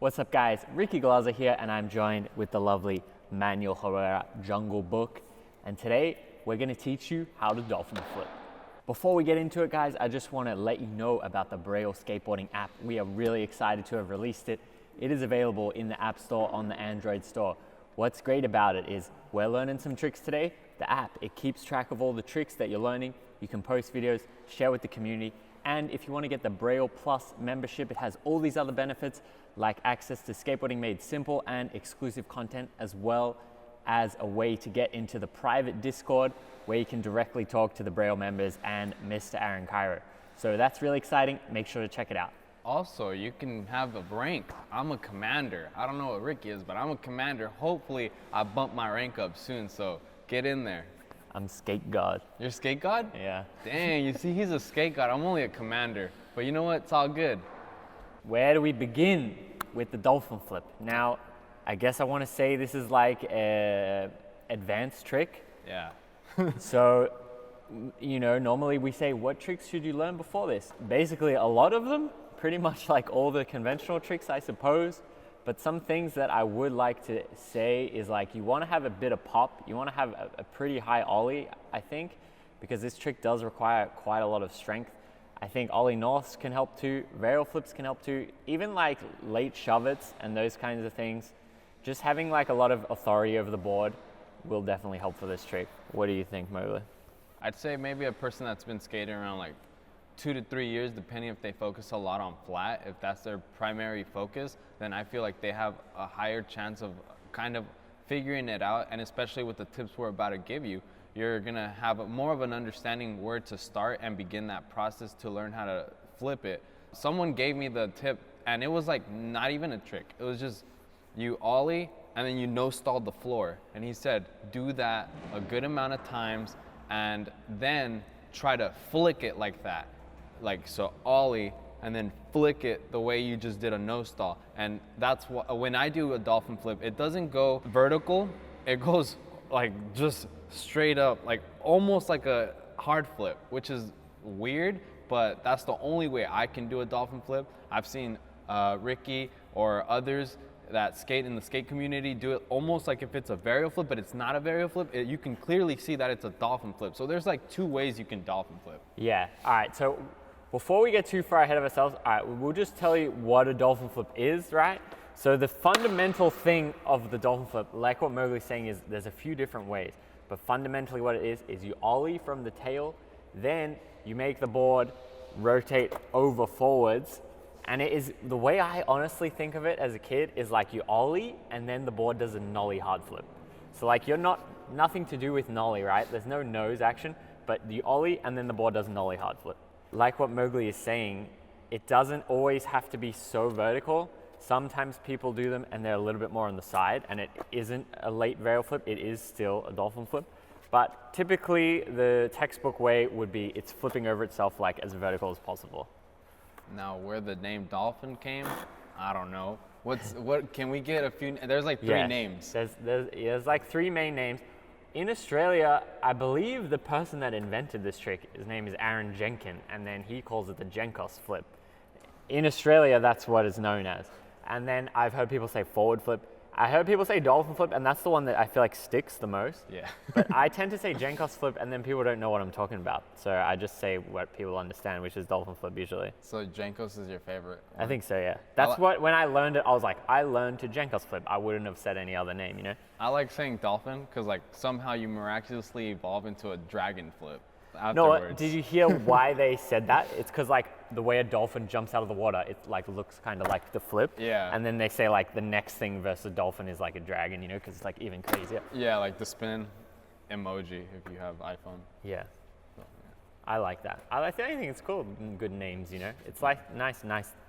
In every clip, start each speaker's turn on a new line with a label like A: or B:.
A: What's up guys, Ricky Glazer here and I'm joined with the lovely Manuel Herrera Jungle Book, and today we're going to teach you how to dolphin flip. Before we get into it guys, I just want to let you know about the Braille skateboarding app. We are really excited to have released it. It is available in the App Store on the Android store. What's great about it is we're learning some tricks today. The app, it keeps track of all the tricks that you're learning. You can post videos, share with the community, and if you want to get the Braille Plus membership, it has all these other benefits like access to Skateboarding Made Simple and exclusive content, as well as a way to get into the private Discord where you can directly talk to the Braille members and Mr. Aaron Cairo. So that's really exciting. Make sure to check it out.
B: Also, you can have a rank. I'm a commander. I don't know what Ricky is, but I'm a commander. Hopefully, I bump my rank up soon, so get in there.
A: I'm skate god.
B: You're skate god?
A: Yeah.
B: Dang, you see, he's a skate god. I'm only a commander. But you know what? It's all good.
A: Where do we begin with the dolphin flip? Now, I guess I want to say this is like an advanced trick.
B: Yeah.
A: So, you know, normally we say, what tricks should you learn before this? Basically, a lot of them, pretty much like all the conventional tricks, I suppose. But some things that I would like to say is like, you want to have a bit of pop. You want to have a pretty high ollie, I think, because this trick does require quite a lot of strength. I think ollie norths can help too, varial flips can help too, even like late shove-its and those kinds of things. Just having like a lot of authority over the board will definitely help for this trick. What do you think, Mowgli?
B: I'd say maybe a person that's been skating around like 2 to 3 years, depending if they focus a lot on flat, if that's their primary focus, then I feel like they have a higher chance of kind of figuring it out. And especially with the tips we're about to give you, you're gonna have more of an understanding where to start and begin that process to learn how to flip it. Someone gave me the tip and it was like not even a trick. It was just you ollie and then you no-stall the floor. And he said, do that a good amount of times and then try to flick it like that. Like, so ollie and then flick it the way you just did a no-stall. And that's what, when I do a dolphin flip, it doesn't go vertical, it goes like just straight up, like almost like a hard flip, which is weird, but that's the only way I can do a dolphin flip. I've seen Ricky or others that skate in the skate community do it almost like if it's a varial flip, but it's not a varial flip. You can clearly see that it's a dolphin flip. So there's like 2 ways you can dolphin flip.
A: Yeah, all right, so before we get too far ahead of ourselves, all right, we'll just tell you what a dolphin flip is, right? So the fundamental thing of the dolphin flip, like what Mowgli's saying, is there's a few different ways, but fundamentally what it is you ollie from the tail, then you make the board rotate over forwards, and it is, the way I honestly think of it as a kid is like you ollie and then the board does a nollie hard flip. So like you're nothing to do with nollie, right? There's no nose action, but you ollie and then the board does a nollie hard flip. Like what Mowgli is saying, it doesn't always have to be so vertical. Sometimes people do them and they're a little bit more on the side and it isn't a late varial flip, it is still a dolphin flip. But typically the textbook way would be it's flipping over itself like as vertical as possible.
B: Now where the name dolphin came, I don't know. What can we get a few, there's like 3 names.
A: There's like 3 main names. In Australia, I believe the person that invented this trick, his name is Aaron Jenkin, and then he calls it the Jenkos flip. In Australia, that's what it's known as. And then I've heard people say forward flip. I heard people say dolphin flip, and that's the one that I feel like sticks the most.
B: Yeah.
A: But I tend to say Jenkos flip, and then people don't know what I'm talking about. So I just say what people understand, which is dolphin flip usually.
B: So Jenkos is your favorite one?
A: I think so, yeah. That's what, when I learned it, I was like, I learned to Jenkos flip. I wouldn't have said any other name, you know? I
B: like saying dolphin, because like somehow you miraculously evolve into a dragon flip.
A: No, did you hear why they said that? It's because like the way a dolphin jumps out of the water, it like looks kind of like the flip.
B: Yeah.
A: And then they say like the next thing versus a dolphin is like a dragon, you know, because it's like even crazier.
B: Yeah, like the spin emoji if you have iPhone.
A: Yeah. So, yeah. I like that. I think it's cool, good names, you know. It's like nice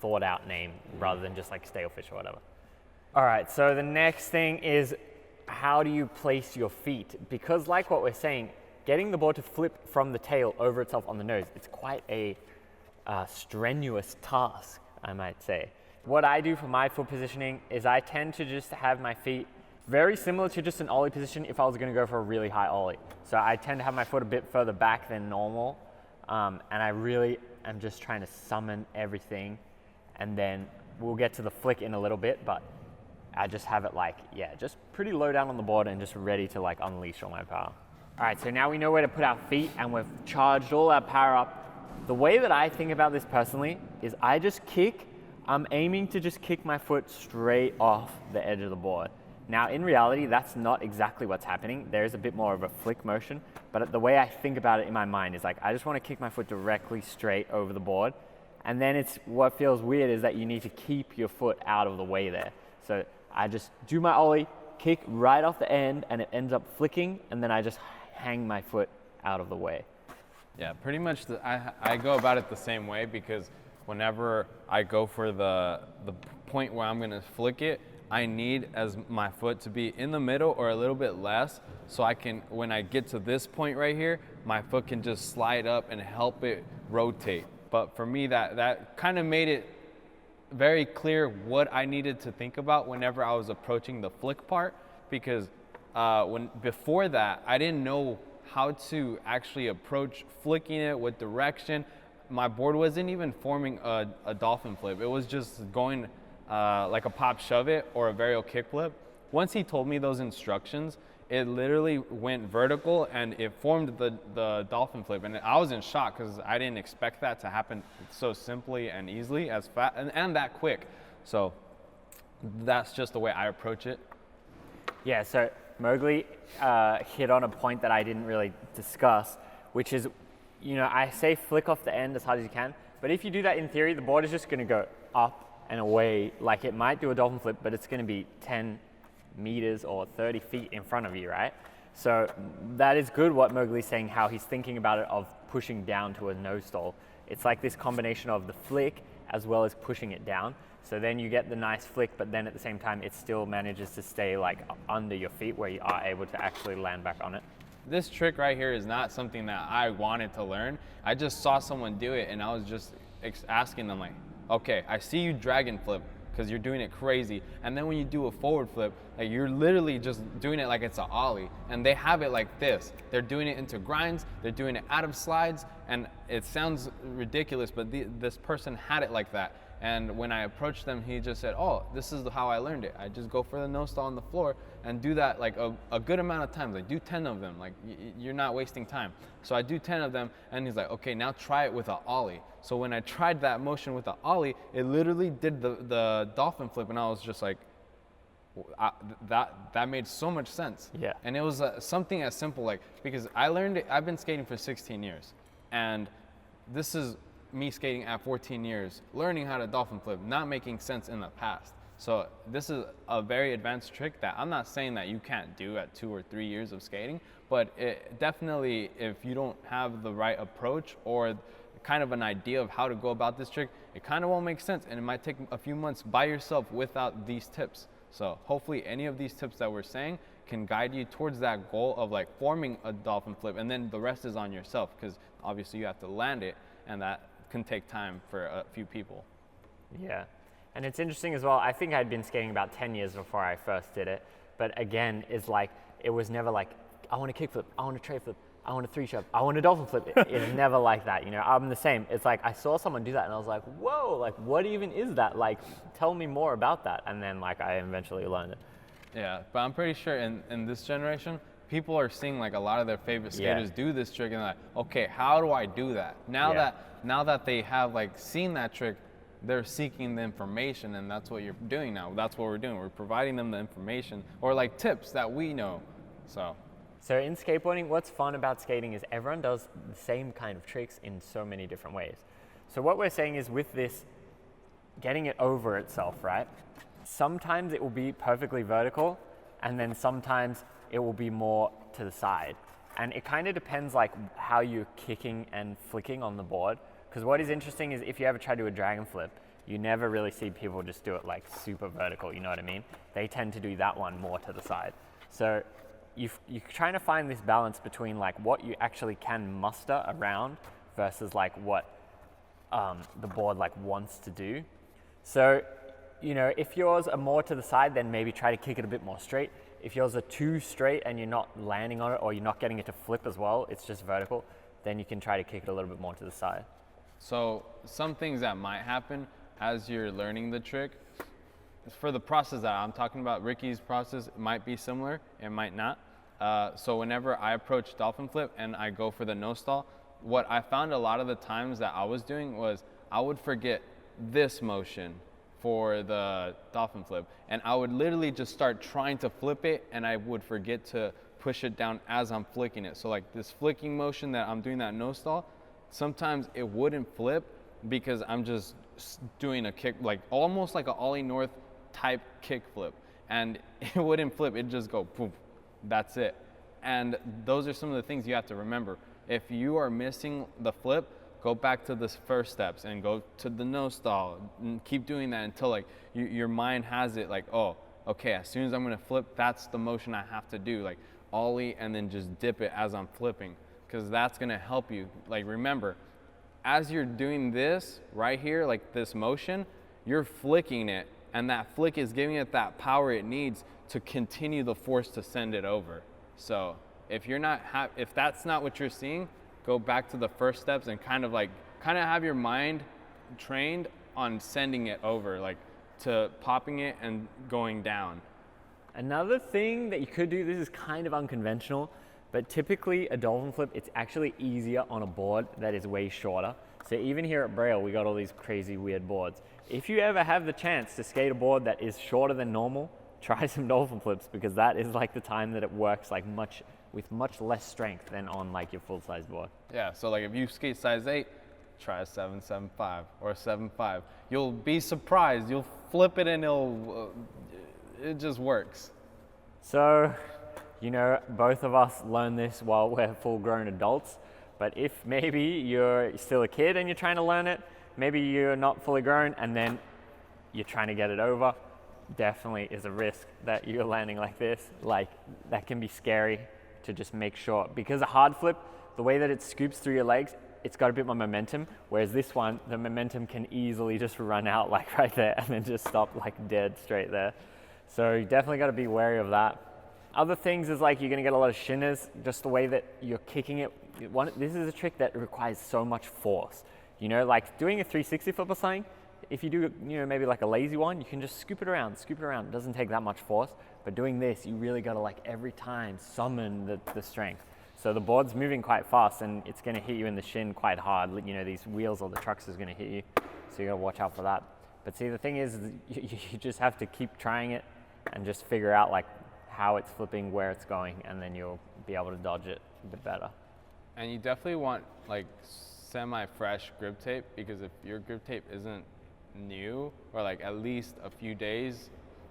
A: thought out name rather than just like stale fish or whatever. All right, so the next thing is how do you place your feet? Because like what we're saying, getting the board to flip from the tail over itself on the nose, it's quite a strenuous task, I might say. What I do for my foot positioning is I tend to just have my feet very similar to just an ollie position if I was gonna go for a really high ollie. So I tend to have my foot a bit further back than normal, and I really am just trying to summon everything and then we'll get to the flick in a little bit, but I just have it like, yeah, just pretty low down on the board and just ready to like unleash all my power. All right, so now we know where to put our feet and we've charged all our power up. The way that I think about this personally is I just kick. I'm aiming to just kick my foot straight off the edge of the board. Now, in reality, that's not exactly what's happening. There's a bit more of a flick motion, but the way I think about it in my mind is like, I just want to kick my foot directly straight over the board. And then it's what feels weird is that you need to keep your foot out of the way there. So I just do my ollie, kick right off the end, and it ends up flicking, and then I just hang my foot out of the way.
B: Yeah, pretty much I go about it the same way, because whenever I go for the point where I'm gonna flick it, I need my foot to be in the middle or a little bit less, so I can, when I get to this point right here, my foot can just slide up and help it rotate. But for me, that kind of made it very clear what I needed to think about whenever I was approaching the flick part, because before that, I didn't know how to actually approach flicking it, what direction. My board wasn't even forming a dolphin flip. It was just going like a pop shove it or a varial kick flip. Once he told me those instructions, it literally went vertical and it formed the dolphin flip. And I was in shock because I didn't expect that to happen so simply and easily, as fast and that quick. So that's just the way I approach it.
A: Yeah, so Mowgli hit on a point that I didn't really discuss, which is, I say flick off the end as hard as you can, but if you do that in theory, the board is just going to go up and away. Like it might do a dolphin flip, but it's going to be 10 meters or 30 feet in front of you, right? So that is good what Mowgli's saying, how he's thinking about it of pushing down to a no stall. It's like this combination of the flick as well as pushing it down. So then you get the nice flick, but then at the same time, it still manages to stay like under your feet where you are able to actually land back on it.
B: This trick right here is not something that I wanted to learn. I just saw someone do it and I was just asking them like, okay, I see you dragon flip because you're doing it crazy. And then when you do a forward flip, like you're literally just doing it like it's an ollie. And they have it like this. They're doing it into grinds, they're doing it out of slides, and it sounds ridiculous, but this person had it like that. And when I approached them, he just said, oh, this is how I learned it. I just go for the no stall on the floor and do that like a good amount of times. Like do 10 of them, like you're not wasting time. So I do 10 of them and he's like, okay, now try it with an ollie. So when I tried that motion with the ollie, it literally did the dolphin flip, and I was just like, that made so much sense.
A: Yeah.
B: And it was something as simple like, because I learned it, I've been skating for 16 years, and this is me skating at 14 years, learning how to dolphin flip, not making sense in the past. So this is a very advanced trick that I'm not saying that you can't do at 2 or 3 years of skating, but it definitely, if you don't have the right approach or kind of an idea of how to go about this trick, it kind of won't make sense, and it might take a few months by yourself without these tips. So hopefully any of these tips that we're saying can guide you towards that goal of like forming a dolphin flip, and then the rest is on yourself, because obviously you have to land it, and that can take time for a few people.
A: Yeah, and it's interesting as well. I think I'd been skating about 10 years before I first did it, but again, it's like, it was never like, I want to kickflip, I want to tray flip, I want to 3-shove, I want a dolphin flip. It's never like that, I'm the same. It's like, I saw someone do that and I was like, whoa, like what even is that? Like, tell me more about that. And then like, I eventually learned it.
B: Yeah, but I'm pretty sure in this generation, people are seeing like a lot of their favorite skaters do this trick, and they're like, okay, how do I do that? Now that they have like seen that trick, they're seeking the information, and that's what you're doing now. That's what we're doing. We're providing them the information or like tips that we know. So
A: in skateboarding, what's fun about skating is everyone does the same kind of tricks in so many different ways. So what we're saying is with this, getting it over itself, right? Sometimes it will be perfectly vertical, and then sometimes it will be more to the side. And it kind of depends like how you're kicking and flicking on the board. Because what is interesting is if you ever try to do a dragon flip, you never really see people just do it like super vertical, you know what I mean? They tend to do that one more to the side. So you're trying to find this balance between like what you actually can muster around versus like what the board like wants to do. So, if yours are more to the side, then maybe try to kick it a bit more straight. If yours are too straight and you're not landing on it, or you're not getting it to flip as well, it's just vertical, then you can try to kick it a little bit more to the side.
B: So some things that might happen as you're learning the trick, for the process that I'm talking about, Ricky's process might be similar, it might not. So whenever I approach dolphin flip and I go for the no stall, what I found a lot of the times that I was doing was I would forget this motion for the dolphin flip, and I would literally just start trying to flip it, and I would forget to push it down as I'm flicking it. So like this flicking motion that I'm doing, that no stall, sometimes it wouldn't flip because I'm just doing a kick, like almost like a ollie north type kick flip, and it wouldn't flip, it'd just go poof, that's it. And those are some of the things you have to remember. If you are missing the flip, go back to the first steps and go to the no stall and keep doing that until like your mind has it like, oh, okay, as soon as I'm gonna flip, that's the motion I have to do, like ollie and then just dip it as I'm flipping, because that's gonna help you. Like remember, as you're doing this right here, like this motion, you're flicking it, and that flick is giving it that power it needs to continue the force to send it over. So if you're not, if that's not what you're seeing, go back to the first steps and kind of have your mind trained on sending it over, like to popping it and going down.
A: Another thing that you could do, this is kind of unconventional, but typically a dolphin flip, it's actually easier on a board that is way shorter. So even here at Braille, we got all these crazy weird boards. If you ever have the chance to skate a board that is shorter than normal, try some dolphin flips, because that is like the time that it works like with much less strength than on like your full size board.
B: Yeah, so like if you skate size 8, try a 7.75 or a 7.5. You'll be surprised. You'll flip it and it just works.
A: So, you know, both of us learn this while we're full grown adults, but if maybe you're still a kid and you're trying to learn it, maybe you're not fully grown and then you're trying to get it over, definitely is a risk that you're landing like this. Like that can be scary to just make sure, because a hard flip, the way that it scoops through your legs, it's got a bit more momentum, whereas this one, the momentum can easily just run out like right there and then just stop like dead straight there. So you definitely got to be wary of that. Other things is like you're going to get a lot of shinners, just the way that you're kicking it. This is a trick that requires so much force. You know, like doing a 360 flip or something, if you do, you know, maybe like a lazy one, you can just scoop it around. It doesn't take that much force. But doing this, you really got to like every time summon the strength. So the board's moving quite fast and it's going to hit you in the shin quite hard. You know, these wheels or the trucks is going to hit you. So you got to watch out for that. But see, the thing is you just have to keep trying it and just figure out like how it's flipping, where it's going, and then you'll be able to dodge it a bit better.
B: And you definitely want like semi-fresh grip tape, because if your grip tape isn't new or like at least a few days,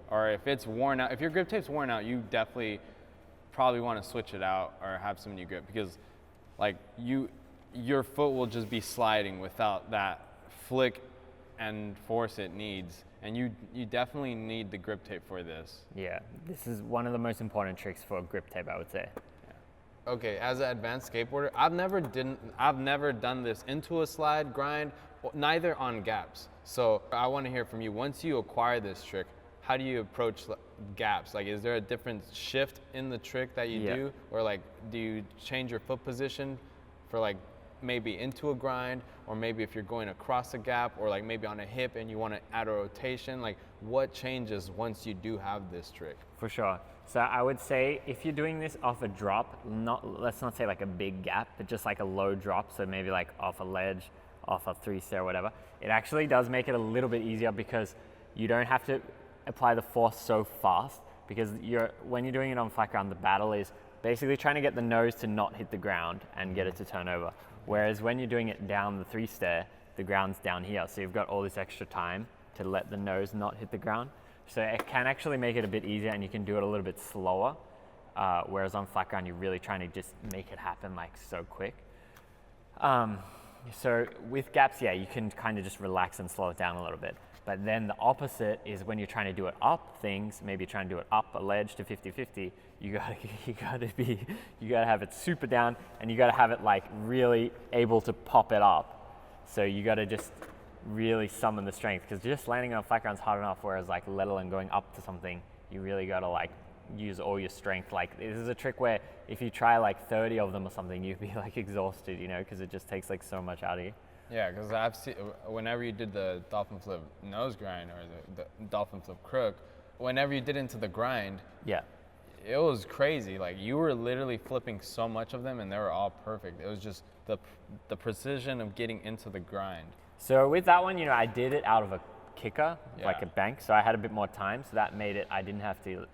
B: or if it's worn out, if your grip tape's worn out, you definitely probably want to switch it out or have some new grip, because like your foot will just be sliding without that flick and force it needs, and you definitely need the grip tape for this.
A: Yeah, this is one of the most important tricks for grip tape, I would say.
B: Yeah. Okay, as an advanced skateboarder, I've never done this into a slide grind, neither on gaps. So I want to hear from you. Once you acquire this trick, how do you approach gaps? Like, is there a different shift in the trick that you do? Or like, do you change your foot position for like maybe into a grind, or maybe if you're going across a gap, or like maybe on a hip and you want to add a rotation? Like, what changes once you do have this trick?
A: For sure. So I would say if you're doing this off a drop, let's not say like a big gap, but just like a low drop, so maybe like off a ledge, off a 3-stair or whatever, it actually does make it a little bit easier, because you don't have to apply the force so fast, because when you're doing it on flat ground, the battle is basically trying to get the nose to not hit the ground and get it to turn over. Whereas when you're doing it down the 3-stair, the ground's down here, so you've got all this extra time to let the nose not hit the ground. So it can actually make it a bit easier, and you can do it a little bit slower. Whereas on flat ground, you're really trying to just make it happen like so quick. So with gaps, yeah, you can kind of just relax and slow it down a little bit. But then the opposite is when you're trying to do it up things, maybe trying to do it up a ledge to 50-50, you gotta have it super down, and you gotta have it like really able to pop it up. So you gotta just really summon the strength, because just landing on flat ground is hard enough, whereas like let alone going up to something, you really gotta like use all your strength. Like this is a trick where if you try like 30 of them or something, you'd be like exhausted, you know, because it just takes like so much out of you.
B: Yeah, because I've seen whenever you did the dolphin flip nose grind or the dolphin flip crook, whenever you did into the grind,
A: Yeah.
B: it was crazy. Like you were literally flipping so much of them, and they were all perfect. It was just the precision of getting into the grind.
A: So with that one, I did it out of a kicker, like
B: Yeah.
A: a bank, so I had a bit more time, so that made it, I didn't have to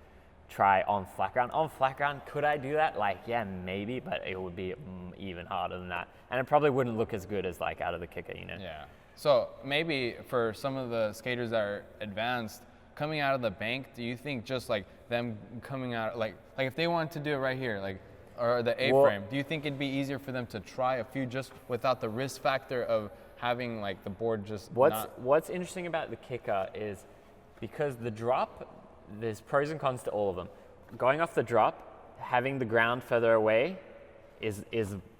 A: try on flat ground. On flat ground, could I do that? Like, yeah, maybe, but it would be even harder than that. And it probably wouldn't look as good as like out of the kicker,
B: Yeah. So maybe for some of the skaters that are advanced, coming out of the bank, do you think just like them coming out, like if they wanted to do it right here, like, or the A-frame, do you think it'd be easier for them to try a few just without the risk factor of having like the board just
A: What's interesting about the kicker is because the drop, there's pros and cons to all of them. Going off the drop, having the ground further away is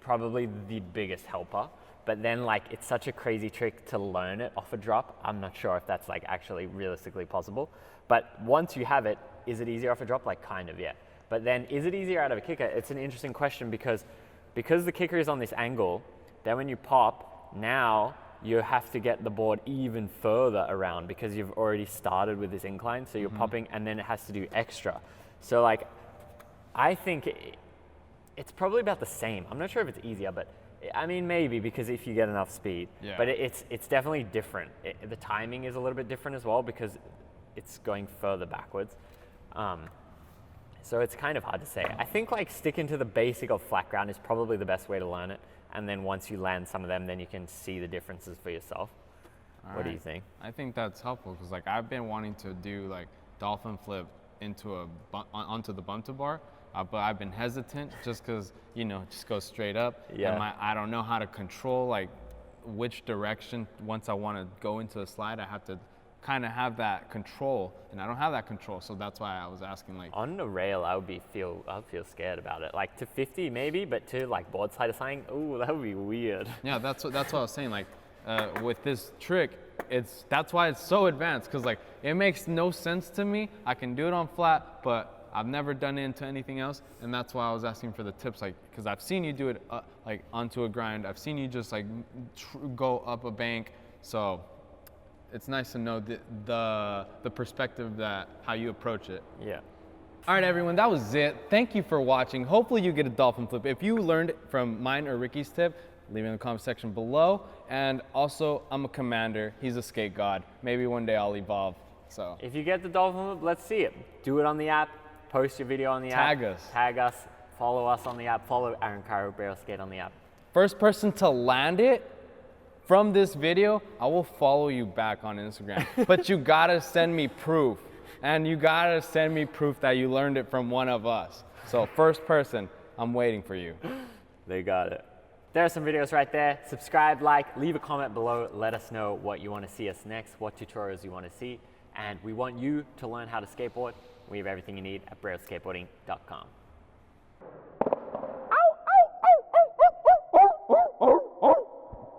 A: probably the biggest helper. But then like it's such a crazy trick to learn it off a drop. I'm not sure if that's like actually realistically possible. But once you have it, is it easier off a drop? Like kind of, yeah. But then is it easier out of a kicker? It's an interesting question because the kicker is on this angle, then when you pop, now you have to get the board even further around because you've already started with this incline. So you're popping and then it has to do extra. So like, I think it's probably about the same. I'm not sure if it's easier, but I mean, maybe because if you get enough speed, but it's definitely different. The timing is a little bit different as well because it's going further backwards. So it's kind of hard to say. I think like sticking to the basic of flat ground is probably the best way to learn it. And then once you land some of them, then you can see the differences for yourself. What do you think?
B: I think that's helpful because like I've been wanting to do like dolphin flip into onto the bunta bar, but I've been hesitant just because just go straight up.
A: Yeah.
B: And I don't know how to control like which direction. Once I want to go into a slide, I have to kind of have that control, and I don't have that control, so that's why I was asking like
A: on the rail I would feel scared about it. Like to 50 maybe, but to like board slide or something, ooh, that would be weird.
B: Yeah, that's what I was saying. Like with this trick, that's why it's so advanced because like it makes no sense to me. I can do it on flat, but I've never done it into anything else, and that's why I was asking for the tips. Like because I've seen you do it like onto a grind. I've seen you just like go up a bank. So it's nice to know the perspective that how you approach it.
A: Yeah.
B: All right, everyone, that was it. Thank you for watching. Hopefully you get a dolphin flip. If you learned from mine or Ricky's tip, leave it in the comment section below. And also, I'm a commander. He's a skate god. Maybe one day I'll evolve. So
A: If you get the dolphin flip, let's see it. Do it on the app. Post your video on the app. Tag us. Follow us on the app. Follow Aaron Cairo Braille Skate on the app.
B: first person to land it from this video, I will follow you back on Instagram. But you gotta send me proof. And you gotta send me proof that you learned it from one of us. So first person, I'm waiting for you.
A: They got it. There are some videos right there. Subscribe, like, leave a comment below. Let us know what you want to see us next, what tutorials you want to see. And we want you to learn how to skateboard. We have everything you need at brailleskateboarding.com.